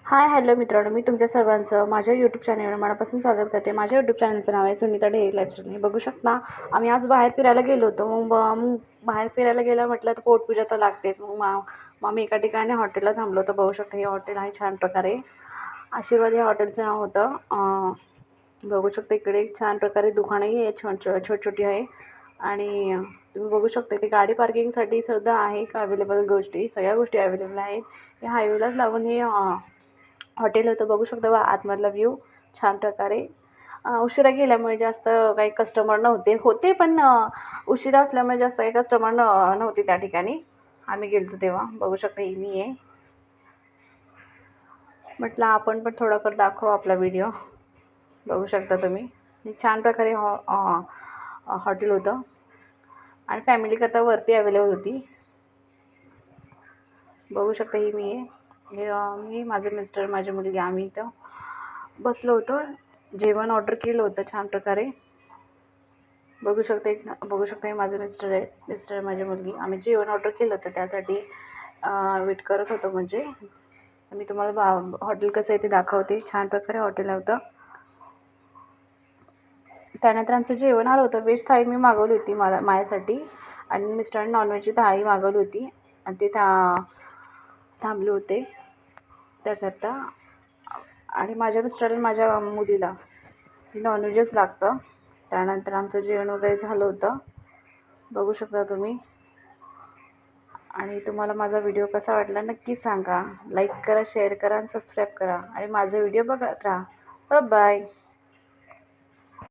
Hi hello मित्रांनो, मी तुमच्या सर्वांचं माझ्या यूट्यूब चॅनलवर मनापासून स्वागत करते. माझ्या यूट्यूब चॅनलचं नाव आहे सुनीता डेली लाईफस्टाईल. हे बघू शकता, आम्ही आज बाहेर फिरायला गेलो होतो. मग बाहेर फिरायला गेलं म्हटलं तर पोटपूजा तर लागतेच. मग आम्ही एका ठिकाणी हॉटेलला थांबलो होतो. बघू शकता, हे हॉटेल आहे छान प्रकारे. आशीर्वाद या हॉटेलचं नाव होतं. बघू शकता इकडे एक छान प्रकारे दुकानंही आहे, छोटी आहे. आणि तुम्ही बघू शकता इथे गाडी पार्किंगसाठी सुद्धा आहे का अवेलेबल गोष्टी, सगळ्या गोष्टी अवेलेबल आहेत. या हायवेलाच लागून हे हॉटेल होतं. बघू शकता आतमधला व्ह्यू छान प्रकारे. उशिरा गेल्यामुळे जास्त काही कस्टमर होते पण उशिरा असल्यामुळे जास्त काही कस्टमर नव्हते त्या ठिकाणी आम्ही गेलो तेव्हा. बघू शकता ही मी आहे. म्हटलं आपण पण थोडाफार दाखवू आपला व्हिडिओ. बघू शकता तुम्ही, छान प्रकारे हॉटेल होतं आणि फॅमिलीकरता वरती अवेलेबल होती. बघू शकता ही मी आहे. मी, माझे मिस्टर, माझी मुलगी आम्ही इथं बसलो होतो. जेवण ऑर्डर केलं होतं छान प्रकारे. बघू शकता हे माझे मिस्टर माझी मुलगी. आम्ही जेवण ऑर्डर केलं होतं, त्यासाठी वेट करत होतो. म्हणजे मी तुम्हाला हॉटेल कसं आहे ते दाखवते. छान प्रकारे हॉटेल होतं. त्यानंतर आमचं जेवण आलं होतं. व्हेज थाळी मी मागवली होती माझ्यासाठी, आणि मिस्टरांनी नॉनव्हेजची थाळी मागवली होती. आणि ते थांबले होते त्याकरता. आणि माझ्या मिस्टरांनी माझ्या मुलीला नॉनव्हेजच लागतं. त्यानंतर आमचं जेवण वगैरे झालं होतं. बघू शकता तुम्ही. आणि तुम्हाला माझा व्हिडिओ कसा वाटला नक्की सांगा. लाईक करा, शेअर करा आणि सबस्क्राईब करा. आणि माझा व्हिडिओ बघत राहा. बाय.